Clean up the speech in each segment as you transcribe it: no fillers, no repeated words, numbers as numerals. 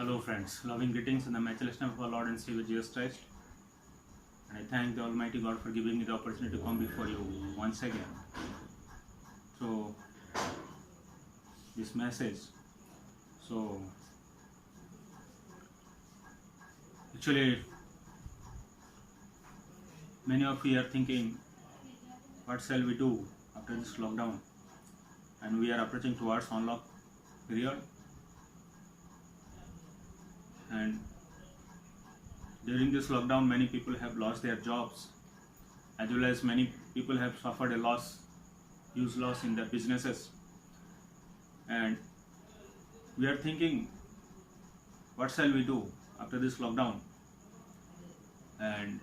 Hello friends, loving greetings in the matchless name of our Lord and Savior Jesus Christ. And I thank the Almighty God for giving me the opportunity to come before you once again. So, this message. So, actually, many of you are thinking, what shall we do after this lockdown? And we are approaching towards unlock period. And during this lockdown, many people have lost their jobs, as well as many people have suffered a loss, huge loss in their businesses. And we are thinking, what shall we do after this lockdown? And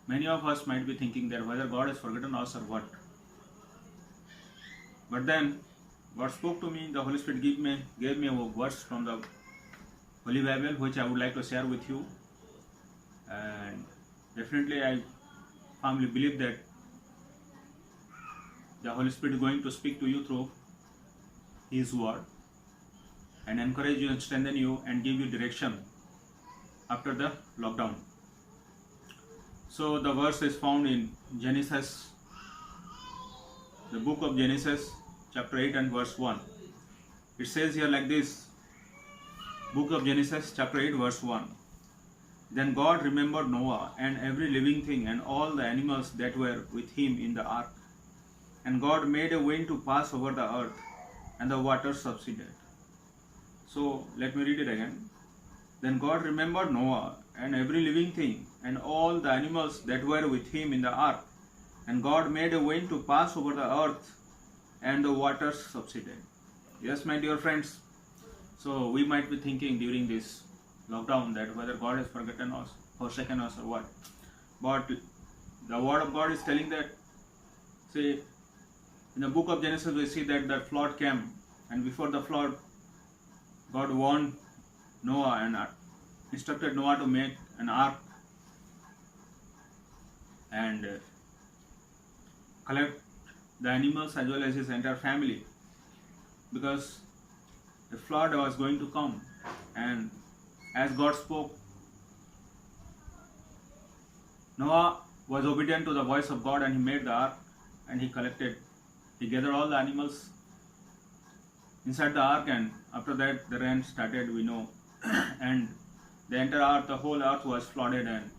many of us might be thinking that whether God has forgotten us or what. But then God spoke to me, the Holy Spirit gave me a verse from the Holy Bible, which I would like to share with you. And definitely I firmly believe that the Holy Spirit is going to speak to you through His word and encourage you and strengthen you and give you direction after the lockdown. So the verse is found in Genesis, the book of Genesis, chapter 8 and verse 1. It says here like this, book of Genesis, chapter 8, verse 1. Then God remembered Noah and every living thing and all the animals that were with him in the ark. And God made a wind to pass over the earth, and the waters subsided. So let me read it again. Then God remembered Noah and every living thing and all the animals that were with him in the ark. And God made a wind to pass over the earth, and the waters subsided. Yes, my dear friends. So we might be thinking during this lockdown that whether God has forgotten us, forsaken us, or what. But the word of God is telling that, say, in the book of Genesis we see that the flood came, and before the flood, God warned Noah and instructed Noah to make an ark and collect the animals as well as his entire family, because the flood was going to come. And as God spoke, Noah was obedient to the voice of God, and he made the ark, and he gathered all the animals inside the ark, and after that the rain started, we know, and the entire earth, the whole earth was flooded, and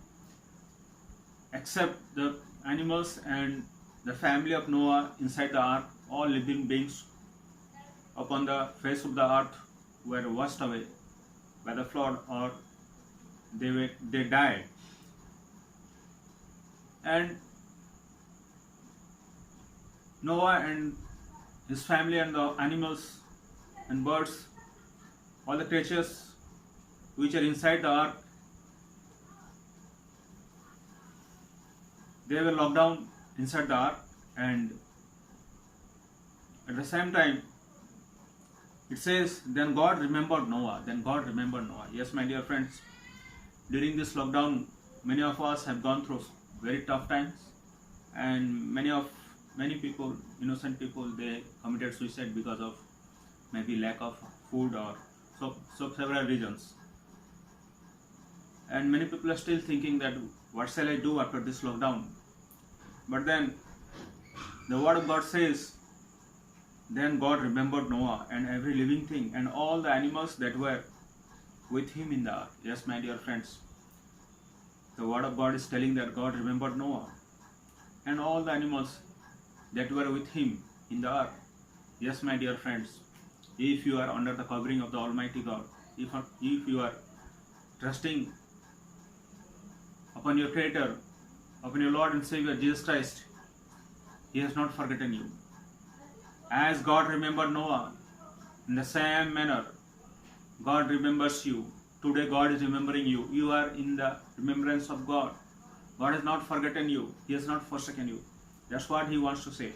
except the animals and the family of Noah inside the ark, all living beings upon the face of the earth were washed away by the flood, or they died. And Noah and his family and the animals and birds, all the creatures which are inside the ark, they were locked down inside the ark. And at the same time, it says, then God remembered Noah. Then God remembered Noah. Yes, my dear friends, during this lockdown, many of us have gone through very tough times, and many people, innocent people, they committed suicide because of maybe lack of food or so several reasons. And many people are still thinking that what shall I do after this lockdown? But then the word of God says, then God remembered Noah and every living thing and all the animals that were with him in the ark. Yes, my dear friends, the word of God is telling that God remembered Noah and all the animals that were with him in the ark. Yes, my dear friends, if you are under the covering of the Almighty God, if you are trusting upon your Creator, upon your Lord and Savior Jesus Christ, He has not forgotten you. As God remembered Noah, in the same manner, God remembers you. Today God is remembering you. You are in the remembrance of God. God has not forgotten you. He has not forsaken you. That's what He wants to say.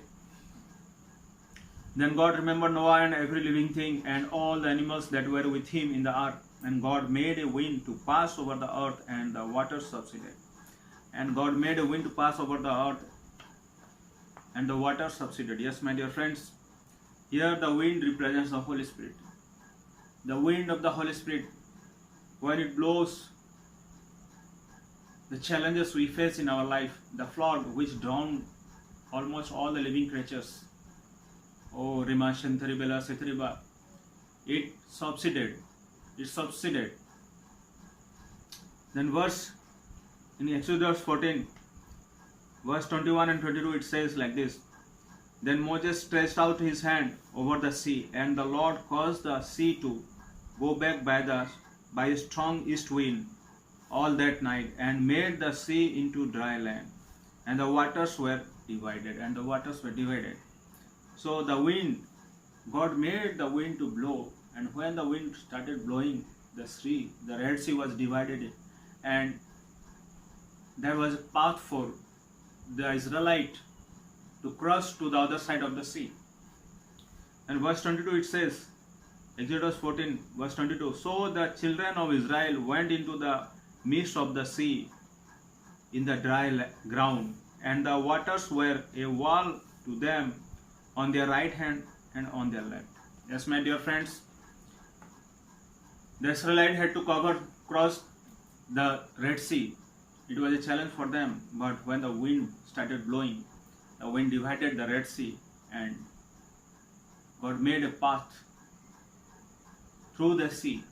Then God remembered Noah and every living thing and all the animals that were with him in the ark. And God made a wind to pass over the earth, and the waters subsided. And God made a wind to pass over the earth, and the waters subsided. Yes, my dear friends, here the wind represents the Holy Spirit. The wind of the Holy Spirit when it blows, the challenges we face in our life, the flood which drowned almost all the living creatures. Oh, Rima Shantaribela Sitriba. It subsided. It subsided. Then verse in Exodus 14, verse 21 and 22, it says like this. Then Moses stretched out his hand over the sea, and the Lord caused the sea to go back by a strong east wind all that night, and made the sea into dry land, and the waters were divided. So the wind, God made the wind to blow, and when the wind started blowing, the Red Sea was divided, and there was a path for the Israelite to cross to the other side of the sea. And verse 22 it says, Exodus 14 verse 22, so the children of Israel went into the midst of the sea in the dry ground, and the waters were a wall to them on their right hand and on their left. Yes, my dear friends, the Israelites had to cross the Red Sea. It was a challenge for them, but when the wind started blowing, the wind divided the Red Sea, and God made a path through the sea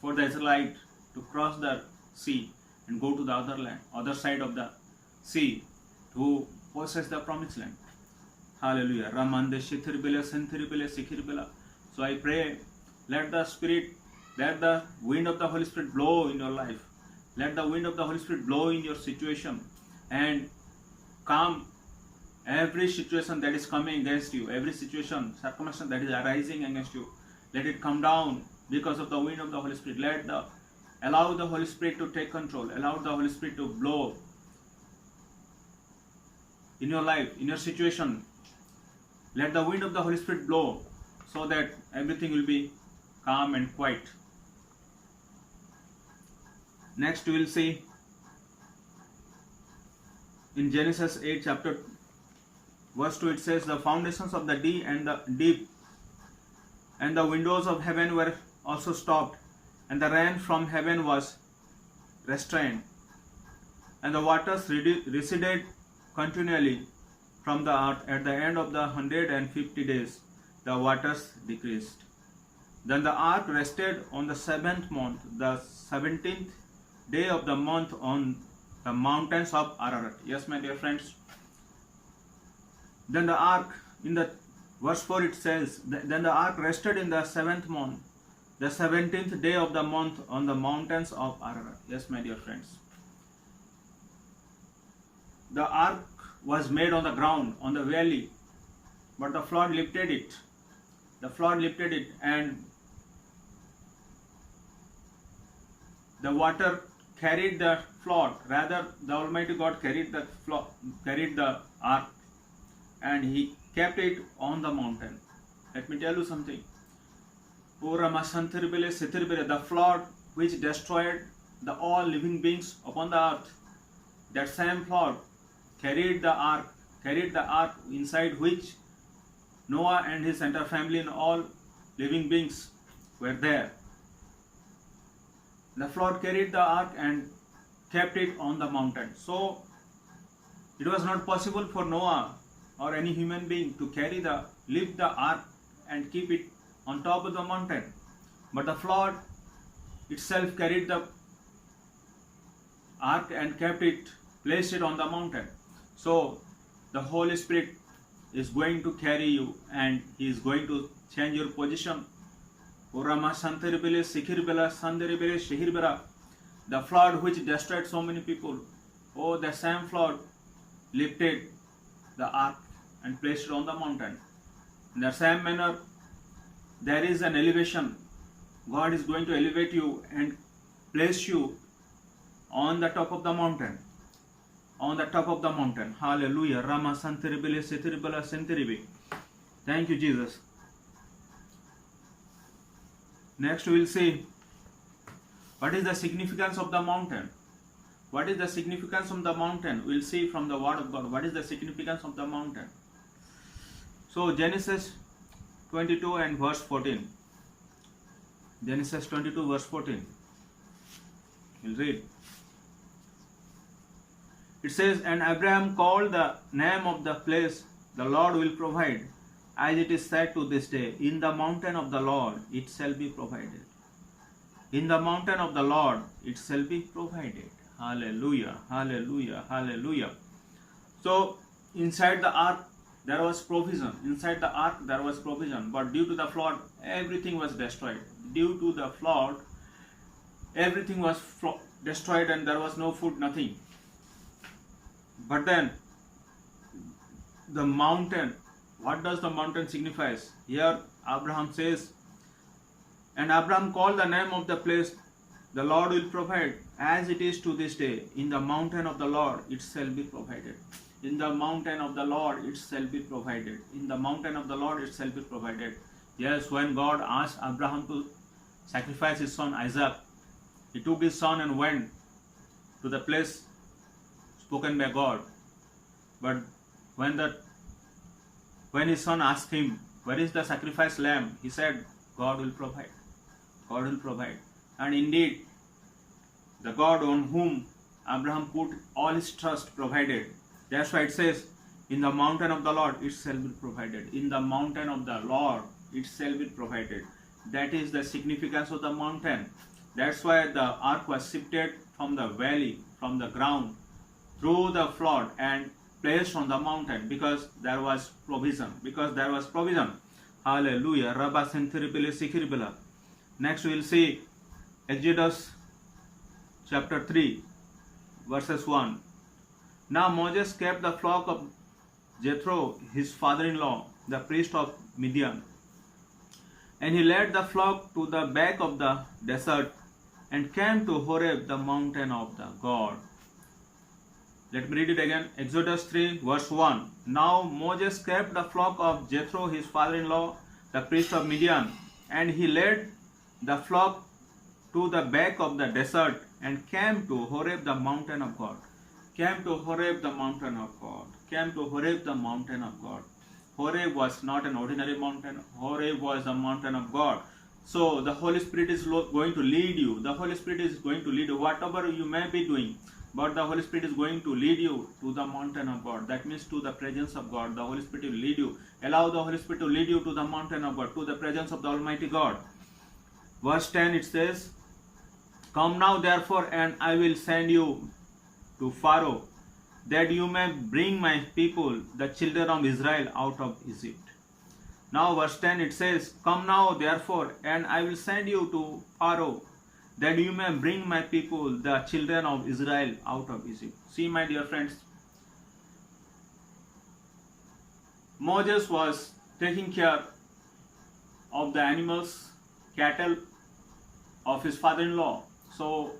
for the Israelites to cross the sea and go to the other side of the sea to possess the promised land. Hallelujah. Ramande Shithiribila Senthiribila Sikhiribila. So I pray, let the wind of the Holy Spirit blow in your life. Let the wind of the Holy Spirit blow in your situation and calm every situation that is coming against you, every situation, circumstance that is arising against you. Let it come down because of the wind of the Holy Spirit. Allow the Holy Spirit to take control. Allow the Holy Spirit to blow in your life, in your situation. Let the wind of the Holy Spirit blow so that everything will be calm and quiet. Next we will see in Genesis 8 chapter verse 2, it says, the foundations of the deep and the windows of heaven were also stopped, and the rain from heaven was restrained, and the waters receded continually from the earth. At the end of the 150 days, the waters decreased. Then the ark rested on the 7th month, the 17th day of the month, on the mountains of Ararat. Yes, my dear friends. Then the ark, in the verse 4 it says, then the ark rested in the 7th month, the 17th day of the month, on the mountains of Ararat. Yes, my dear friends. The ark was made on the ground, on the valley, but the flood lifted it. And the water carried the flood. Rather, the Almighty God carried the ark, and He kept it on the mountain. Let me tell you something. The flood which destroyed all living beings upon the earth, that same flood carried the ark inside which Noah and his entire family and all living beings were there. The flood carried the ark and kept it on the mountain. So it was not possible for Noah or any human being to lift the ark and keep it on top of the mountain. But the flood itself carried the ark and placed it on the mountain. So the Holy Spirit is going to carry you, and He is going to change your position. The flood which destroyed so many people, the same flood lifted the ark and placed it on the mountain. In the same manner, there is an elevation. God is going to elevate you and place you on the top of the mountain. Hallelujah. Rama Santiribile Sitiribala Sentiribi. Thank you, Jesus. Next we will see what is the significance of the mountain. What is the significance of the mountain? We will see from the Word of God. What is the significance of the mountain? So Genesis 22 and verse 14. Genesis 22 verse 14. We'll read. It says, and Abraham called the name of the place, the Lord will provide, as it is said to this day, in the mountain of the Lord it shall be provided. In the mountain of the Lord it shall be provided. Hallelujah, hallelujah, hallelujah. So inside the ark there was provision. Inside the ark there was provision. But due to the flood, everything was destroyed. Due to the flood, everything was destroyed and there was no food, nothing. But then the mountain, what does the mountain signifies? Here Abraham says, and Abraham called the name of the place, the Lord will provide, as it is to this day. In the mountain of the Lord it shall be provided. In the mountain of the Lord it shall be provided. In the mountain of the Lord it shall be provided. Yes, when God asked Abraham to sacrifice his son Isaac, he took his son and went to the place spoken by God. But when his son asked him, where is the sacrificed lamb? He said, God will provide. God will provide. And indeed, the God on whom Abraham put all his trust provided. That's why it says, in the mountain of the Lord it shall be provided. In the mountain of the Lord it shall be provided. That is the significance of the mountain. That's why the ark was shifted from the valley, from the ground, through the flood and placed on the mountain, because there was provision. Because there was provision. Hallelujah. Next we will see Exodus chapter 3 verses 1. Now Moses kept the flock of Jethro, his father-in-law, the priest of Midian. And he led the flock to the back of the desert and came to Horeb, the mountain of the God. Let me read it again. Exodus 3 verse 1. Now Moses kept the flock of Jethro, his father-in-law, the priest of Midian, and he led the flock to the back of the desert and came to Horeb, the mountain of God. Came to Horeb, the mountain of God. Came to Horeb, the mountain of God. Horeb was not an ordinary mountain. Horeb was the mountain of God. So the Holy Spirit is going to lead you. The Holy Spirit is going to lead you. Whatever you may be doing, but the Holy Spirit is going to lead you to the mountain of God. That means to the presence of God. The Holy Spirit will lead you. Allow the Holy Spirit to lead you to the mountain of God, to the presence of the Almighty God. Verse 10 it says, come now therefore, and I will send you to Pharaoh, that you may bring my people, the children of Israel, out of Egypt. Now verse 10 it says, come now therefore, and I will send you to Pharaoh, that you may bring my people, the children of Israel, out of Egypt. See, my dear friends, Moses was taking care of the animals, cattle of his father-in-law. So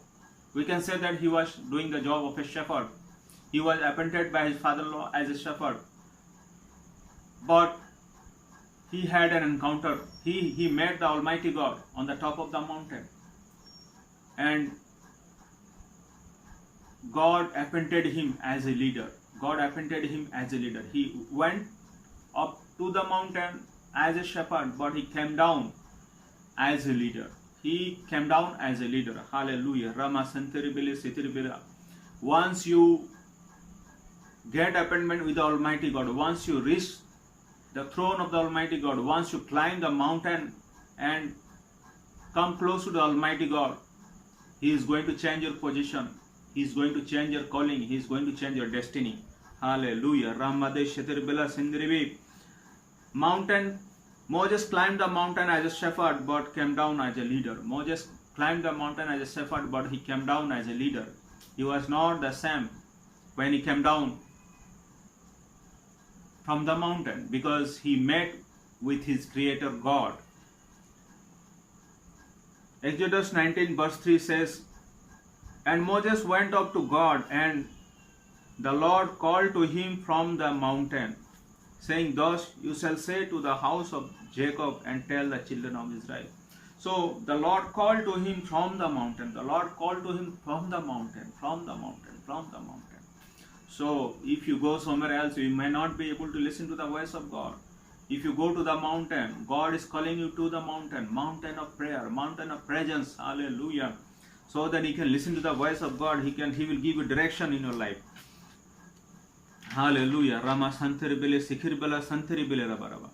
we can say that he was doing the job of a shepherd. He was appointed by his father-in-law as a shepherd. But he had an encounter. He met the Almighty God on the top of the mountain. And God appointed him as a leader. God appointed him as a leader. He went up to the mountain as a shepherd, but he came down as a leader. He came down as a leader. Hallelujah. Once you get appointment with the Almighty God, once you reach the throne of the Almighty God, once you climb the mountain and come close to the Almighty God, He is going to change your position. He is going to change your calling. He is going to change your destiny. Hallelujah. Mountain. Moses climbed the mountain as a shepherd but came down as a leader. Moses climbed the mountain as a shepherd but he came down as a leader. He was not the same when he came down from the mountain, because he met with his creator God. Exodus 19 verse 3 says, and Moses went up to God, and the Lord called to him from the mountain, saying, thus you shall say to the house of Jacob and tell the children of Israel. So the Lord called to him from the mountain. The Lord called to him from the mountain, from the mountain, from the mountain. So if you go somewhere else, you may not be able to listen to the voice of God. If you go to the mountain, God is calling you to the mountain, mountain of prayer, mountain of presence. Hallelujah. so that you can listen to the voice of God. He will give you direction in your life. Hallelujah. Rama Santiri Bele Sikhir Bela Santiri Bele Rabaraba.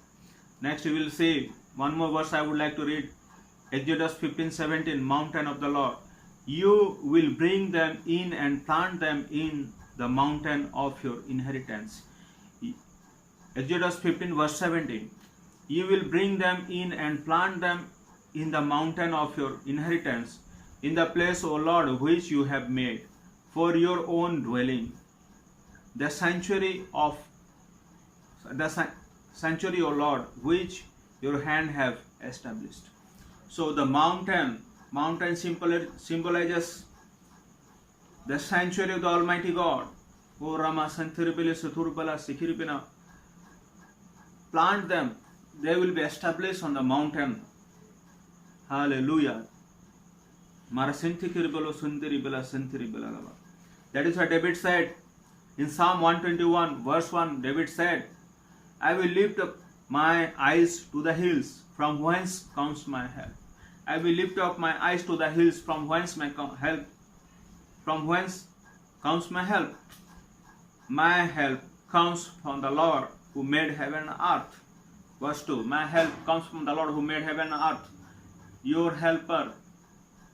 Next we will see one more verse I would like to read. Exodus 15:17, mountain of the Lord. You will bring them in and plant them in the mountain of your inheritance. Exodus 15 verse 17. You will bring them in and plant them in the mountain of your inheritance, in the place, O Lord, which you have made for your own dwelling. The sanctuary, O Lord, which your hand have established. So the mountain symbolizes the sanctuary of the Almighty God. O Rama Santiribile Suturbala Sikiribina. Plant them, they will be established on the mountain. Hallelujah. That is what David said in Psalm 121 verse 1. David said, I will lift up my eyes to the hills, from whence comes my help. I will lift up my eyes to the hills, from whence my help. From whence comes my help? My help comes from the Lord who made heaven and earth. Verse 2. My help comes from the Lord who made heaven and earth. Your helper,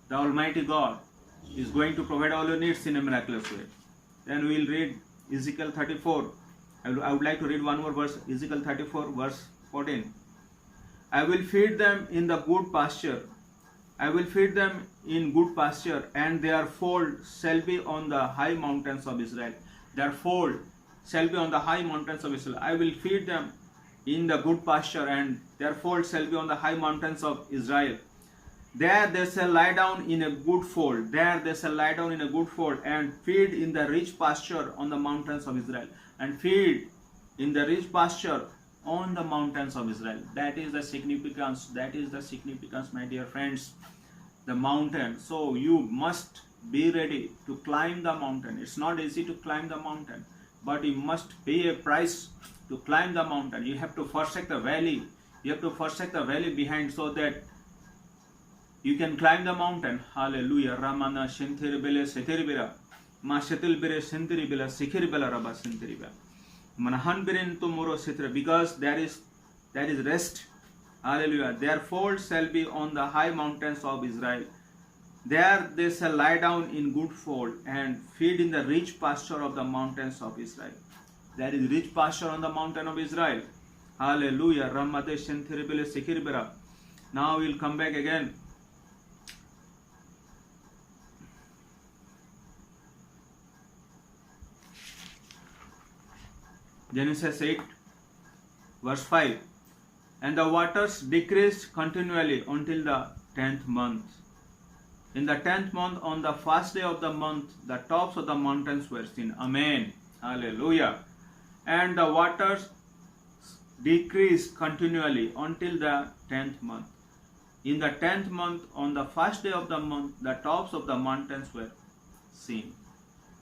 the Almighty God, is going to provide all your needs in a miraculous way. Then we will read Ezekiel 34. I would like to read one more verse. Ezekiel 34 verse 14. I will feed them in the good pasture. I will feed them in good pasture, and their fold shall be on the high mountains of Israel. Their fold shall be on the high mountains of Israel. I will feed them in the good pasture, and their fold shall be on the high mountains of Israel. There they shall lie down in a good fold. There they shall lie down in a good fold, and feed in the rich pasture on the mountains of Israel. And feed in the rich pasture on the mountains of Israel. That is the significance. That is the significance, my dear friends. The mountain. So you must be ready to climb the mountain. It's not easy to climb the mountain, but you must pay a price to climb the mountain. You have to forsake the valley. You have to forsake the valley behind, so that you can climb the mountain. Hallelujah. Ramana Shintiribele Setiribira. Ma Shetilbere Sintiribela Sikiribela Rabba Sintiribela. Manahan Birin Tumuro Sitra. Because there is rest. Hallelujah. Their fold shall be on the high mountains of Israel. There they shall lie down in good fold and feed in the rich pasture of the mountains of Israel. There is rich pasture on the mountain of Israel. Hallelujah. Ramate Shintiribele Sikiribera. Now we'll come back again. Genesis 8 verse 5. And the waters decreased continually until the 10th month. In the 10th month, on the first day of the month, the tops of the mountains were seen. Amen. Hallelujah. And the waters decreased continually until the 10th month. In the 10th month, on the first day of the month, the tops of the mountains were seen.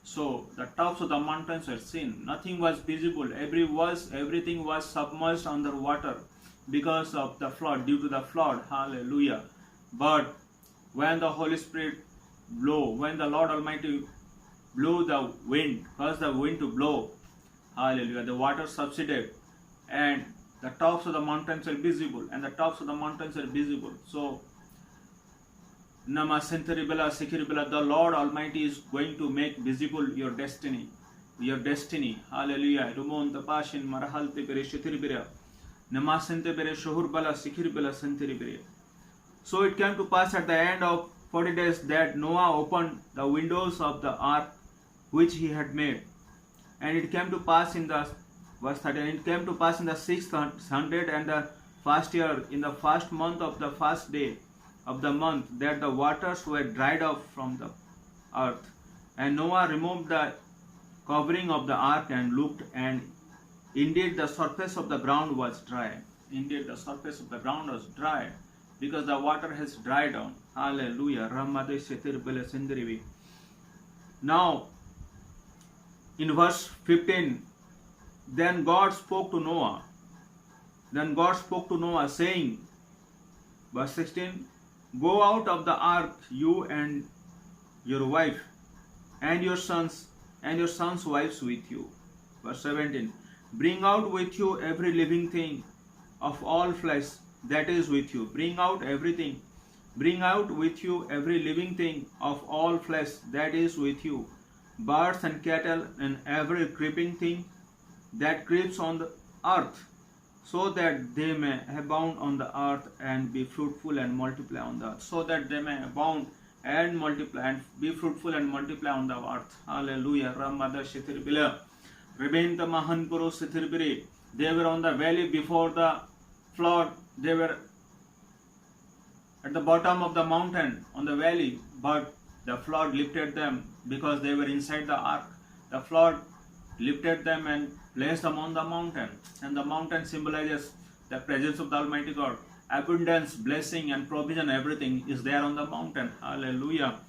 So the tops of the mountains were seen. Nothing was visible. Everything was submerged under water because of the flood, due to the flood. Hallelujah. But when the Holy Spirit when the Lord Almighty blew the wind, caused the wind to blow, hallelujah, the water subsided, and the tops of the mountains are visible, So the Lord Almighty is going to make visible your destiny. Hallelujah. So it came to pass at the end of 40 days that Noah opened the windows of the ark which he had made. And it came to pass in the verse 13, it came to pass in the 600 and the first year, in the first month of the first day of the month, that the waters were dried up from the earth. And Noah removed the covering of the ark and looked, and indeed the surface of the ground was dry. Because the water has dried down. Hallelujah. Now, in verse 15, then God spoke to Noah, saying, verse 16, go out of the ark, you and your wife, and your sons, and your sons' wives with you. Verse 17. Bring out with you every living thing of all flesh that is with you. Bring out everything. Bring out with you every living thing of all flesh that is with you. Birds and cattle and every creeping thing that creeps on the earth, so that they may abound on the earth and be fruitful and multiply on the earth. So that they may abound and multiply and be fruitful and multiply on the earth. Hallelujah. Ramada Shithiribila. Rebenta Mahanpuru Shithirbiri. They were on the valley before the flood. They were at the bottom of the mountain on the valley, but the flood lifted them because they were inside the ark. The flood lifted them and placed them on the mountain, and the mountain symbolizes the presence of the Almighty God. Abundance, blessing and provision, everything is there on the mountain. Hallelujah.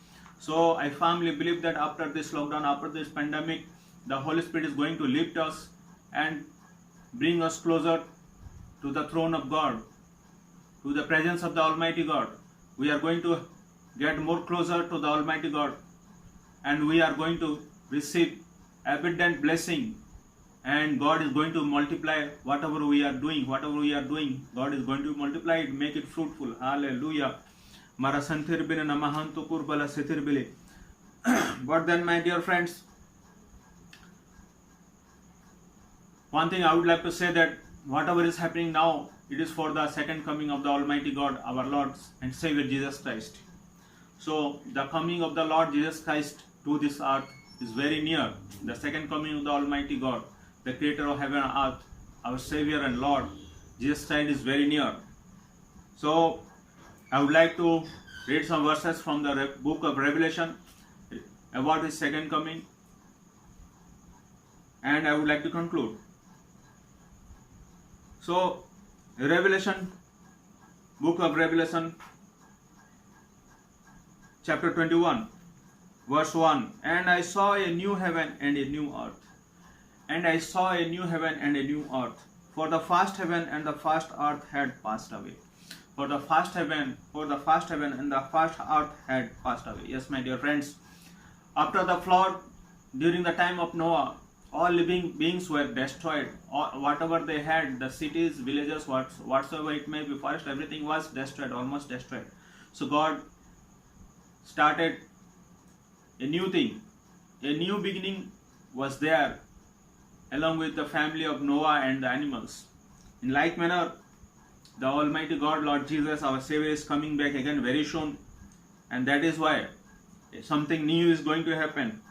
So I firmly believe that after this lockdown, after this pandemic, the Holy Spirit is going to lift us and bring us closer to the throne of God, to the presence of the Almighty God. We are going to get more closer to the Almighty God, and we are going to receive abundant blessing, and God is going to multiply whatever we are doing. Whatever we are doing, God is going to multiply it, make it fruitful. Hallelujah. But then, my dear friends, one thing I would like to say, that whatever is happening now, it is for the second coming of the Almighty God, our Lord and Savior Jesus Christ. So the coming of the Lord Jesus Christ to this earth is very near. The second coming of the Almighty God, the Creator of heaven and earth, our Savior and Lord Jesus Christ, is very near. So I would like to read some verses from the book of Revelation about His second coming, and I would like to conclude. So Revelation, book of Revelation, chapter 21, verse 1. And I saw a new heaven and a new earth. And I saw a new heaven and a new earth. For the first heaven and the first earth had passed away. For the first heaven and the first earth had passed away. Yes, my dear friends. After the flood, during the time of Noah, all living beings were destroyed. Whatever they had, the cities, villages, whatsoever it may be, forest, everything was destroyed, almost destroyed. So God started a new thing. A new beginning was there, along with the family of Noah and the animals. In like manner, the Almighty God, Lord Jesus, our Savior, is coming back again very soon. And that is why something new is going to happen.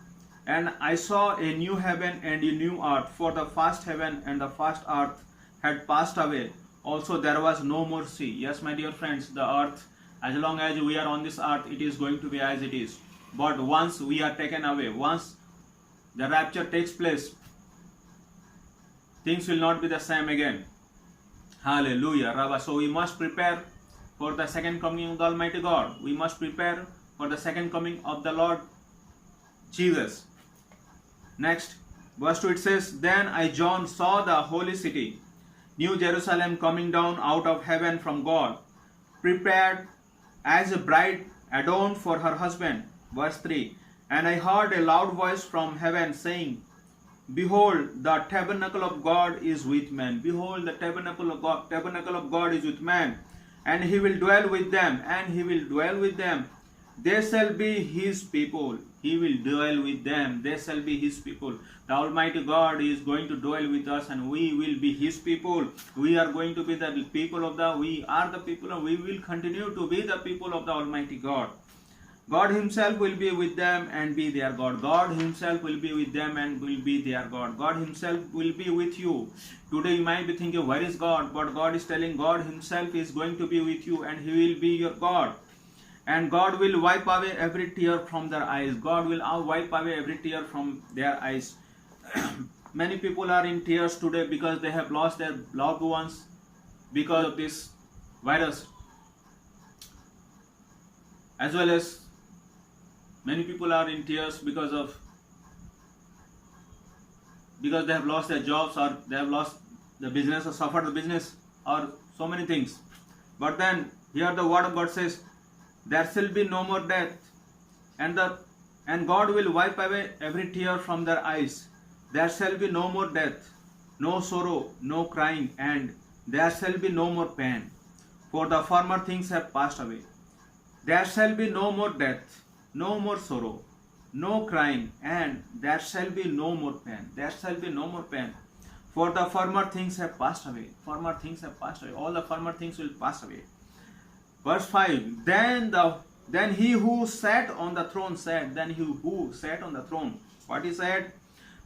And I saw a new heaven and a new earth, for the first heaven and the first earth had passed away. Also there was no more sea. Yes, my dear friends, the earth, as long as we are on this earth, it is going to be as it is. But once we are taken away, once the rapture takes place, things will not be the same again. Hallelujah. Rabba. So we must prepare for the second coming of the Almighty God. We must prepare for the second coming of the Lord Jesus. Next, verse 2, it says, Then I, John, saw the holy city, New Jerusalem, coming down out of heaven from God, prepared as a bride adorned for her husband. Verse 3, And I heard a loud voice from heaven saying, Behold, the tabernacle of God is with man. Behold, the tabernacle of God is with man, and He will dwell with them, and He will dwell with them. They shall be His people. He will dwell with them. They shall be His people. The Almighty God is going to dwell with us, and we will be His people. We are going to be the people of the, we are the people, and we will continue to be the people of the Almighty God. God Himself will be with them and be their God. God Himself will be with them and will be their God. God Himself will be with you. Today you might be thinking, where is God? But God is telling, God Himself is going to be with you, and He will be your God. And God will wipe away every tear from their eyes. God will wipe away every tear from their eyes. Many people are in tears today because they have lost their loved ones because of this virus. As well as many people are in tears because they have lost their jobs, or they have lost the business, or suffered the business, or so many things. But then here the word of God says, there shall be no more death, and the And God will wipe away every tear from their eyes. There shall be no more death, no sorrow, no crying, and there shall be no more pain, for the former things have passed away. There shall be no more death, no more sorrow, no crying, and there shall be no more pain. There shall be no more pain, for the former things have passed away. Former things have passed away. All the former things will pass away. Verse 5. Then he who sat on the throne said, then he who sat on the throne, what he said?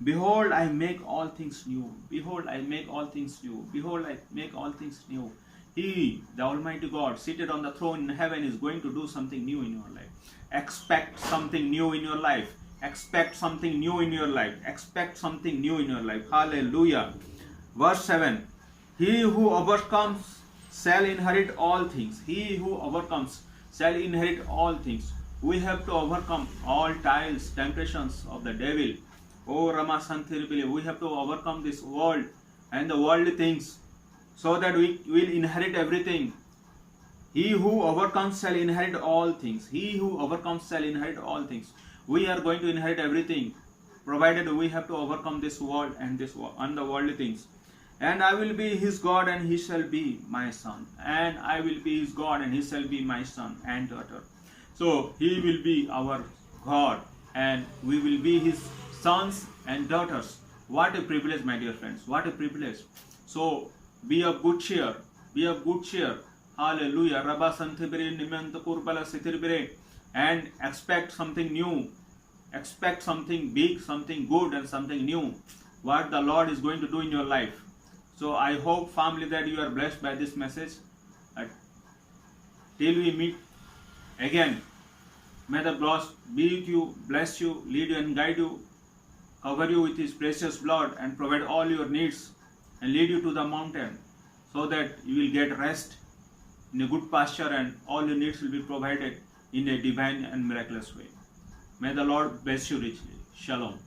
Behold, I make all things new. Behold, I make all things new. Behold, I make all things new. He, the Almighty God, seated on the throne in heaven, is going to do something new in your life. Expect something new in your life. Expect something new in your life. Expect something new in your life. Hallelujah. Verse 7. He who overcomes shall inherit all things. He who overcomes shall inherit all things. We have to overcome all trials, temptations of the devil. Oh Rama Santhiripili, we have to overcome this world and the worldly things, so that we will inherit everything. He who overcomes shall inherit all things. He who overcomes shall inherit all things. We are going to inherit everything, provided we have to overcome this world and the worldly things. And I will be his God, and he shall be my son. And I will be his God, and he shall be my son and daughter. So he will be our God, and we will be his sons and daughters. What a privilege, my dear friends. What a privilege. So be of good cheer. Be of good cheer. Hallelujah. Rabba Santhibire Nimanta Kurbala Sitirbire. And expect something new. Expect something big, something good, and something new. What the Lord is going to do in your life. So I hope, family, that you are blessed by this message. Till we meet again, may the God be with you, bless you, lead you and guide you, cover you with his precious blood, and provide all your needs, and lead you to the mountain, so that you will get rest in a good pasture, and all your needs will be provided in a divine and miraculous way. May the Lord bless you richly. Shalom.